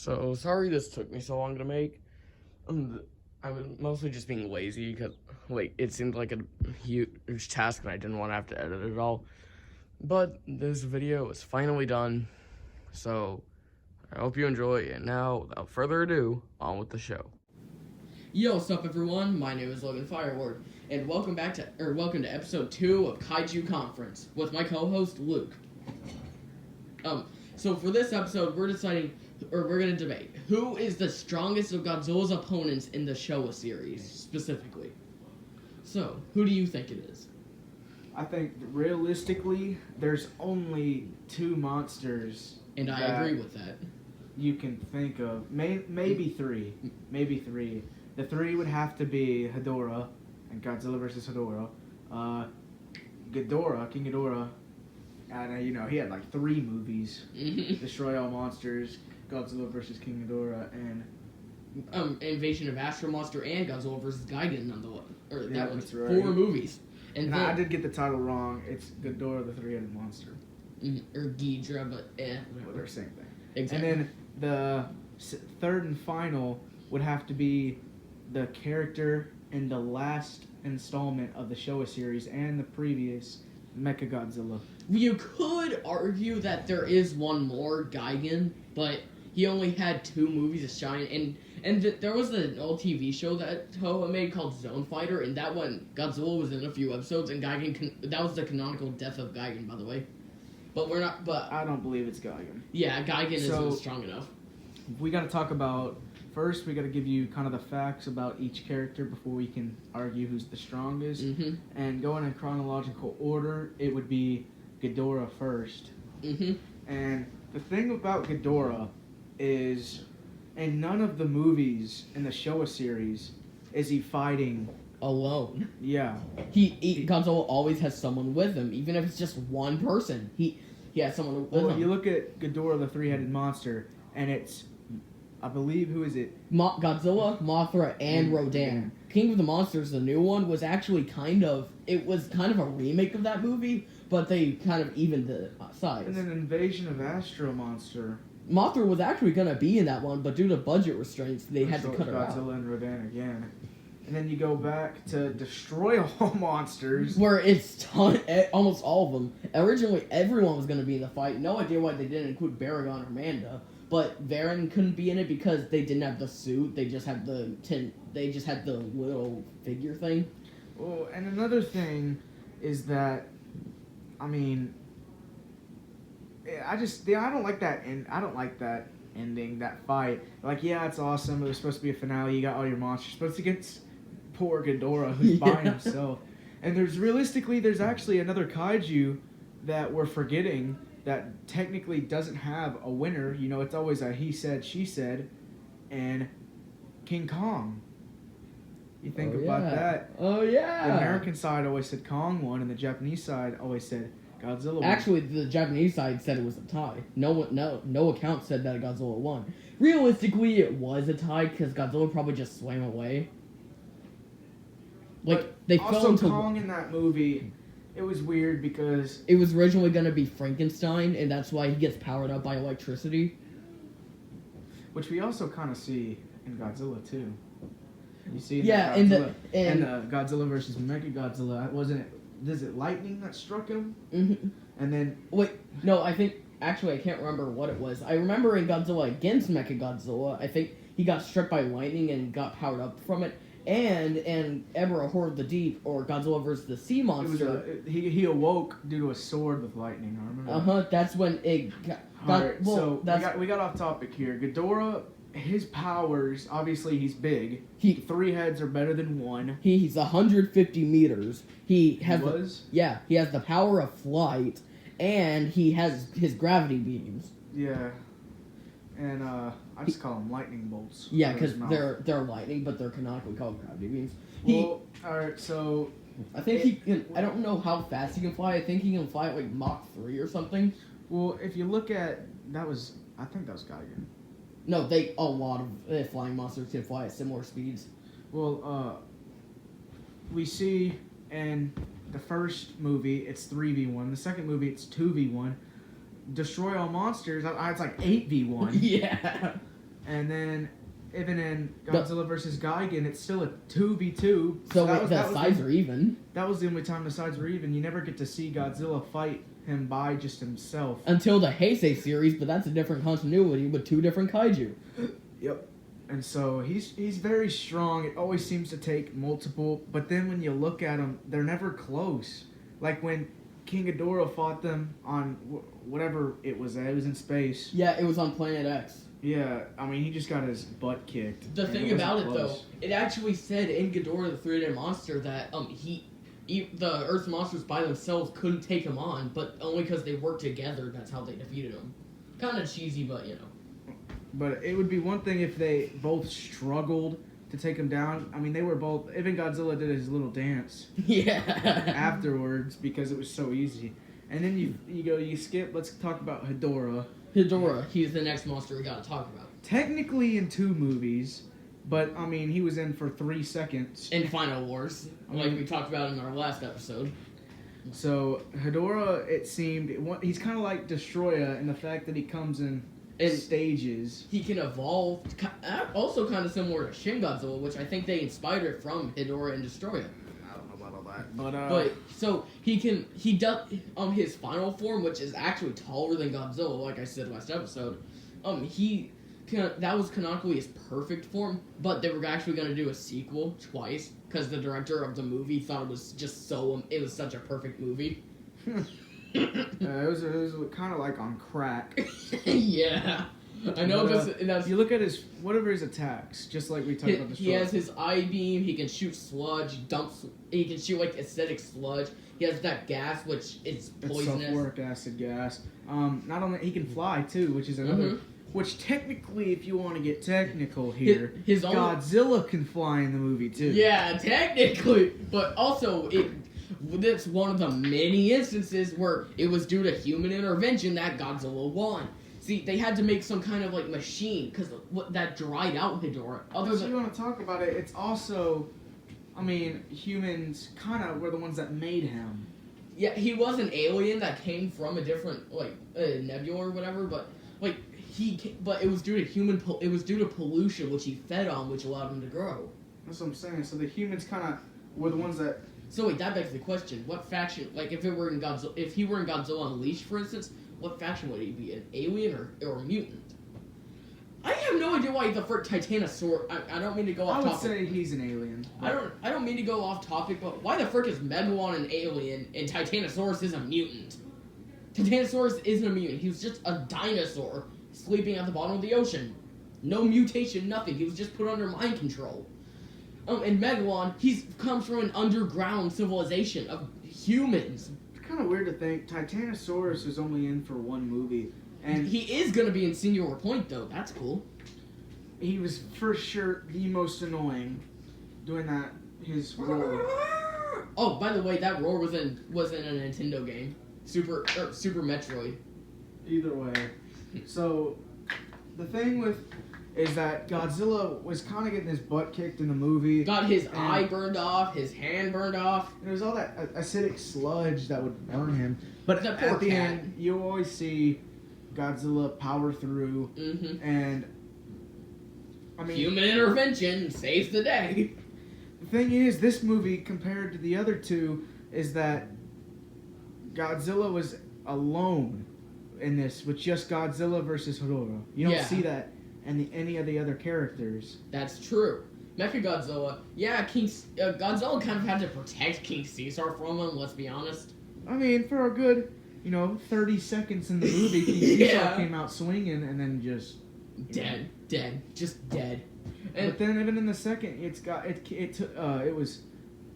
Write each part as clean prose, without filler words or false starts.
So sorry this took me so long to make. I was mostly just being lazy because it seemed like a huge task and I didn't want to have to edit it all. But this video is finally done, so I hope you enjoy. And now, without further ado, on with the show. Yo, what's up, everyone? My name is Logan Fireward, and welcome to episode 2 of Kaiju Conference with my co-host Luke. So for this episode, we're gonna debate who is the strongest of Godzilla's opponents in the Showa series, specifically. So, who do you think it is? I think realistically, there's only two monsters. And I agree with that. You can think of maybe three. The three would have to be Hedorah and Godzilla vs. Hedorah, Ghidorah, King Ghidorah, and he had like 3 movies: Destroy All Monsters, Godzilla vs. King Ghidorah, and Invasion of Astro Monster and Godzilla vs. Gigan on the one. That's right. 4 movies. And I did get the title wrong. It's Ghidorah the Three-Headed Monster. Or Ghidorah, but Well, they're the same thing. Exactly. And then the third and final would have to be the character in the last installment of the Showa series and the previous, Mechagodzilla. You could argue that there is one more, Gigan, but he only had 2 movies to shine, and there was an old TV show that Toa made called Zone Fighter, and that one, Godzilla was in a few episodes, and that was the canonical death of Gigan, by the way. But I don't believe it's Gigan. Yeah, Gigan isn't strong enough. We got to talk about, first we got to give you kind of the facts about each character before we can argue who's the strongest. Mm-hmm. And going in chronological order, it would be Ghidorah first. Mm-hmm. And the thing about Ghidorah is, in none of the movies in the Showa series is he fighting alone. Yeah. Godzilla always has someone with him, even if it's just one person. He has someone with him. Well, you look at Ghidorah the Three-Headed Monster, and it's, I believe, who is it? Godzilla, Mothra, and Rodan. King of the Monsters, the new one, was actually kind of a remake of that movie, but they kind of evened the size. And then Invasion of Astro Monster. Mothra was actually going to be in that one, but due to budget restraints, they had to cut her out. Godzilla and Rodan again. And then you go back to Destroy All Monsters, where it's almost all of them. Originally, everyone was going to be in the fight. No idea why they didn't include Baragon or Manda, but Varen couldn't be in it because they didn't have the suit. They just had the little figure thing. Well, and another thing is that, I don't like that I don't like that ending, that fight. Like, yeah, it's awesome. It was supposed to be a finale. You got all your monsters, but it's against poor Ghidorah who's by himself. And there's actually another kaiju that we're forgetting that technically doesn't have a winner. It's always a he said, she said, and King Kong. You think about that. Oh, yeah. The American side always said Kong won, and the Japanese side always said Godzilla won. Actually, the Japanese side said it was a tie. No account said that Godzilla won. Realistically, it was a tie because Godzilla probably just swam away. Kong in that movie, it was weird because it was originally going to be Frankenstein, and that's why he gets powered up by electricity. Which we also kind of see in Godzilla too. You see, in Godzilla versus Mechagodzilla, is it lightning that struck him? Mm-hmm. And then I can't remember what it was. I remember in Godzilla against Mechagodzilla, I think he got struck by lightning and got powered up from it. And Ebra Horde of the Deep, or Godzilla vs. the Sea Monster. He awoke due to a sword with lightning. I remember. That's when it got. We got off topic here. Ghidorah, his powers, obviously he's big. 3 heads are better than 1. He's 150 meters. He has the power of flight, and he has his gravity beams. Yeah. And I just call them lightning bolts. Yeah, because they're lightning, but they're canonically called gravity beams. Alright, so I think he can. I don't know how fast he can fly. I think he can fly at like Mach 3 or something. Well, if you look at I think that was Gigan. No, a lot of flying monsters can fly at similar speeds. Well, we see in the first movie it's 3v1. The second movie it's 2v1. Destroy All Monsters, it's like 8v1. Yeah. And then even in Godzilla vs. Gigan, it's still a 2v2. So the sides are even. That was the only time the sides were even. You never get to see Godzilla fight him by just himself. Until the Heisei series, but that's a different continuity with 2 different kaiju. Yep. And so he's very strong. It always seems to take multiple, but then when you look at them, they're never close. Like when King Ghidorah fought them on whatever it was in space. Yeah, it was on Planet X. Yeah, I mean, he just got his butt kicked. The thing about it, though, it actually said in Ghidorah, the three-headed monster, that the Earth's monsters by themselves couldn't take him on, but only because they worked together, that's how they defeated him. Kind of cheesy, but, you know. But it would be one thing if they both struggled to take him down. I mean, they were both... Even Godzilla did his little dance. Yeah. Afterwards, because it was so easy. And then you skip... Let's talk about Hedorah. Hedorah, he's the next monster we gotta talk about. Technically in 2 movies, but, I mean, he was in for 3 seconds. In Final Wars, like we talked about in our last episode. So, Hedorah, it seemed... He's kind of like Destroyer in the fact that he comes in stages. He can evolve, also kind of similar to Shin Godzilla, which I think they inspired it from Hedorah and Destroyer. I don't know about all that. But so he does his final form, which is actually taller than Godzilla, like I said last episode. That was canonically his perfect form, but they were actually going to do a sequel twice because the director of the movie thought it was just it was such a perfect movie. It was kind of like on crack. Yeah. I know, but you look at whatever his attacks, just like we talked about the He has his eye beam, he can shoot sludge, he can shoot like acidic sludge. He has that gas, which is poisonous. It's sulfuric acid gas. Not only, he can fly too, which is another... Mm-hmm. Which technically, if you want to get technical here, Godzilla can fly in the movie too. Yeah, technically. But also, that's one of the many instances where it was due to human intervention that Godzilla won. See, they had to make some kind of, like, machine, because that dried out Hedorah. So you want to talk about it, it's also, I mean, humans kind of were the ones that made him. Yeah, he was an alien that came from a different, like, nebula or whatever, but, like, but it was due to pollution, which he fed on, which allowed him to grow. That's what I'm saying, so the humans kind of were the ones that... So wait, that begs the question, what faction, like, if he were in Godzilla Unleashed, for instance, what faction would he be? An alien or a mutant? I have no idea why the first Titanosaur. I don't mean to go off topic. I would say he's an alien. I don't mean to go off topic, but why the frick is Megalon an alien and Titanosaurus is a mutant? Titanosaurus isn't a mutant. He was just a dinosaur sleeping at the bottom of the ocean. No mutation, nothing. He was just put under mind control. And Megalon, he comes from an underground civilization of humans. Kind of weird to think Titanosaurus is only in for 1 movie, and he is going to be in Singular Point though. That's cool. He was for sure the most annoying doing that. His roar. Oh, by the way, that roar was in a Nintendo game, Super Metroid. Either way, so the thing is that Godzilla was kind of getting his butt kicked in the movie. Got his eye burned off, his hand burned off. And there was all that acidic sludge that would burn him. But at the end, you always see Godzilla power through. Mm-hmm. And, I mean... human intervention saves the day. The thing is, this movie, compared to the other 2, is that Godzilla was alone in this, with just Godzilla versus Hedorah. You don't see that and any of the other characters. That's true. Mechagodzilla, Godzilla kind of had to protect King Caesar from him, let's be honest. I mean, for a good, 30 seconds in the movie, King Caesar came out swinging and then just... dead. Just dead. But then even in the second, it was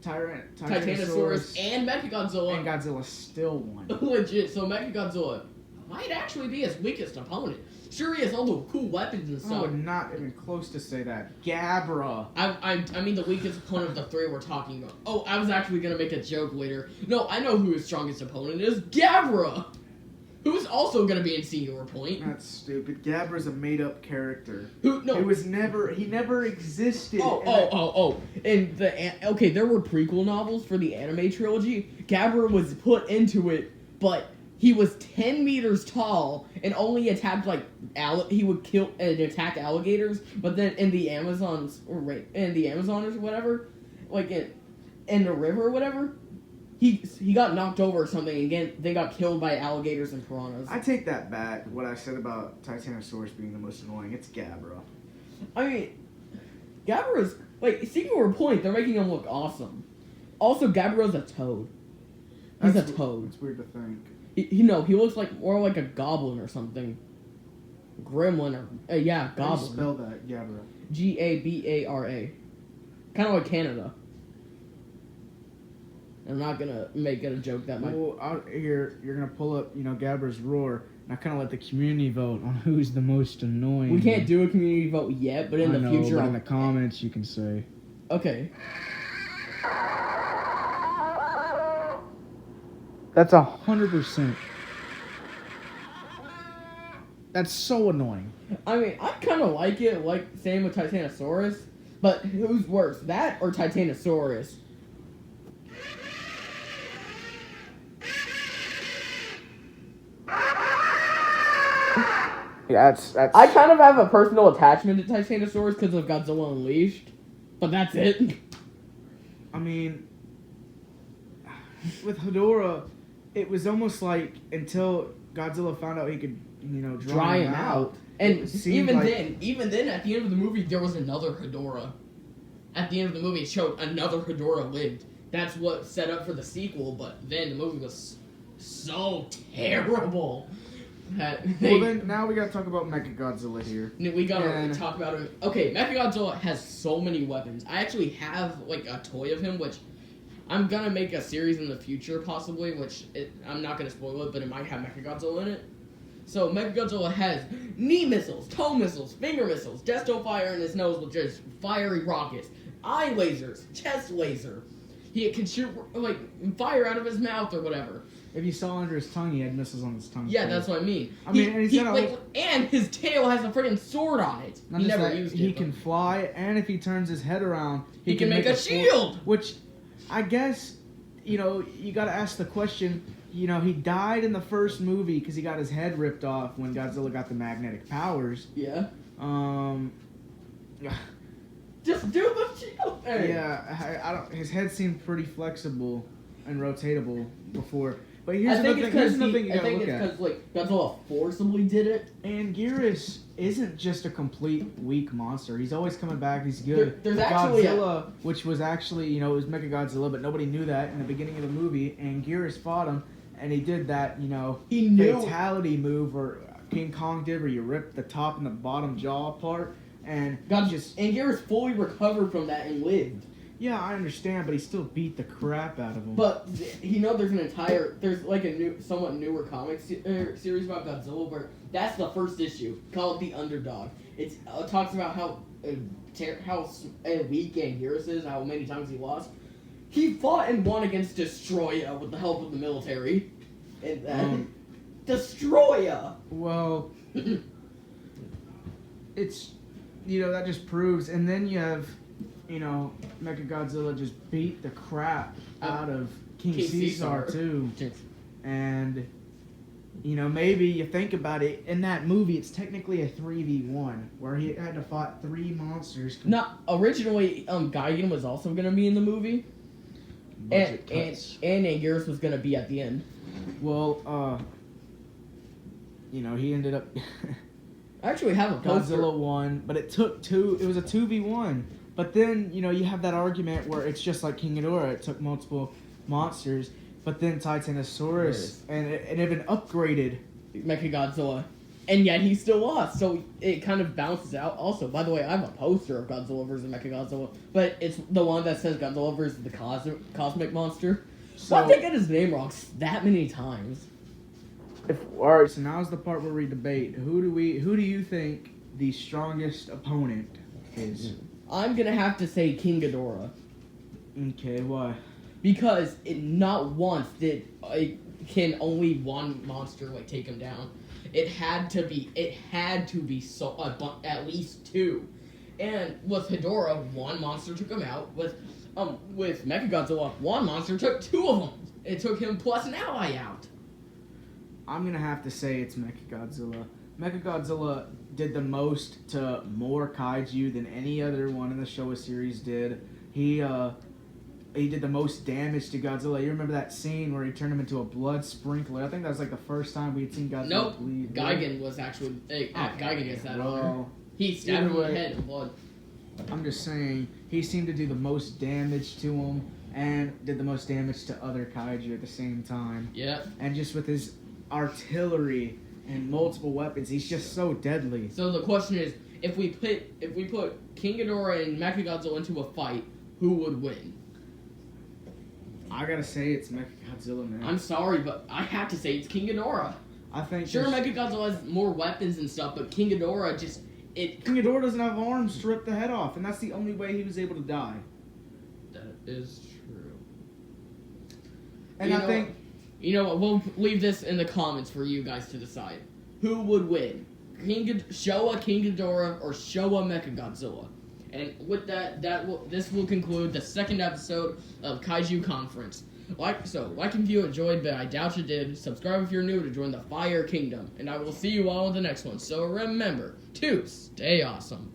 Tyrannosaurus and Mechagodzilla. And Godzilla still won. Legit, so Mechagodzilla might actually be his weakest opponent. Sure, he has all the cool weapons and stuff. I would not even close to say that. Ghidorah. I mean the weakest opponent of the 3 we're talking about. Oh, I was actually going to make a joke later. No, I know who his strongest opponent is. Ghidorah! Who's also going to be in Singular Point. That's stupid. Ghidorah's a made-up character. He never existed. And there were prequel novels for the anime trilogy. Ghidorah was put into it, but he was 10 meters tall and only attacked like he would kill and attack alligators, but then in the Amazons or in the Amazon or whatever, like in the river or whatever, he got knocked over or something, and again they got killed by alligators and piranhas. I take that back. What I said about Titanosaurus being the most annoying, it's Ghidorah. I mean, Ghidorah's like, singular point, they're making him look awesome. Also, Ghidorah's a toad. He's a toad. It's weird to think. He looks like more like a goblin or something. Gremlin or yeah, goblin. How do you spell that, Ghidorah? Gabara. Kind of like Canada. I'm not gonna make it a joke that might. Well, out here you're gonna pull up, Ghidorah's roar, and I kind of let the community vote on who's the most annoying. We can't do a community vote yet, but in the future, but in the comments you can say. Okay. That's 100%. That's so annoying. I mean, I kind of like it, like same with Titanosaurus, but who's worse, that or Titanosaurus? Yeah, that's. I kind of have a personal attachment to Titanosaurus because of Godzilla Unleashed, but that's it. I mean, with Hedorah, it was almost like until Godzilla found out he could, dry him out. And even then, at the end of the movie, there was another Hedorah. At the end of the movie, it showed another Hedorah lived. That's what set up for the sequel, but then the movie was so terrible. Well, then, now we gotta talk about Mechagodzilla here. We gotta talk about him. Okay, Mechagodzilla has so many weapons. I actually have, like, a toy of him, which I'm gonna make a series in the future, possibly, I'm not gonna spoil it, but it might have Mechagodzilla in it. So, Mechagodzilla has knee missiles, toe missiles, finger missiles, desto fire in his nose, which is fiery rockets, eye lasers, chest laser. He can shoot, like, fire out of his mouth or whatever. If you saw under his tongue, he had missiles on his tongue. Yeah, that's what I mean. And his tail has a freaking sword on it. He never used it. He can fly, and if he turns his head around, he can make a shield. Which, I guess, you gotta ask the question. He died in the first movie because he got his head ripped off when Godzilla got the magnetic powers. Yeah. Just do the shield thing. Yeah, I don't. His head seemed pretty flexible and rotatable before. But here's another thing you gotta look at. I think it's because, like, Godzilla forcibly did it. And Ghidorah isn't just a complete weak monster. He's always coming back. He's good. There's actually Godzilla, which was actually, it was Mechagodzilla, but nobody knew that in the beginning of the movie. And Ghidorah fought him, and he did that, he knew fatality move where King Kong did, where you rip the top and the bottom jaw apart. And Ghidorah fully recovered from that and lived. Yeah, I understand, but he still beat the crap out of him. But there's like a somewhat newer comic series about Godzilla where that's the first issue called The Underdog. It talks about how weak Ghidorah is, how many times he lost. He fought and won against Destroya with the help of the military. And Destroya. Well, it's that just proves, and then you have. Mechagodzilla just beat the crap out of King Caesar too. And, maybe you think about it, in that movie, it's technically a 3v1, where he had to fight 3 monsters. No, originally, Gigan was also going to be in the movie. And Anguirus was going to be at the end. Well, he ended up... I actually have a poster. Godzilla won, but it took 2, it was a 2v1. But then, you have that argument where it's just like King Ghidorah. It took multiple monsters. But then Titanosaurus, and it even upgraded Mechagodzilla. And yet he still lost. So it kind of bounces out. Also, by the way, I have a poster of Godzilla versus Mechagodzilla. But it's the one that says Godzilla versus the Cosmic Monster. So, why did they get his name wrong that many times? Alright, so now's the part where we debate. Who do you think the strongest opponent is? I'm gonna have to say King Ghidorah. Okay, why? Because not once can only one monster take him down. It had to be at least 2. And with Hedorah, one monster took him out. With Mechagodzilla, one monster took 2 of them. It took him plus an ally out. I'm gonna have to say it's Mechagodzilla. Mechagodzilla did the most to more kaiju than any other one in the Showa series did. He did the most damage to Godzilla. You remember that scene where he turned him into a blood sprinkler? I think that was like the first time we'd seen Godzilla bleed. Gigan was actually Gigan gets that on. He stabbed him in the head and blood. I'm just saying, he seemed to do the most damage to him and did the most damage to other kaiju at the same time. Yeah. And just with his artillery and multiple weapons, he's just so deadly. So the question is, if we put King Ghidorah and Mechagodzilla into a fight, who would win? I gotta say it's Mechagodzilla, man. I'm sorry, but I have to say it's King Ghidorah. I think sure Mechagodzilla has more weapons and stuff, but King Ghidorah King Ghidorah doesn't have arms to rip the head off, and that's the only way he was able to die. That is true. And I think... You know what, we'll leave this in the comments for you guys to decide. Who would win? Showa King Ghidorah or Showa Mechagodzilla? And with that, this will conclude the second episode of Kaiju Conference. Like if you enjoyed, but I doubt you did. Subscribe if you're new to join the Fire Kingdom. And I will see you all in the next one. So remember to stay awesome.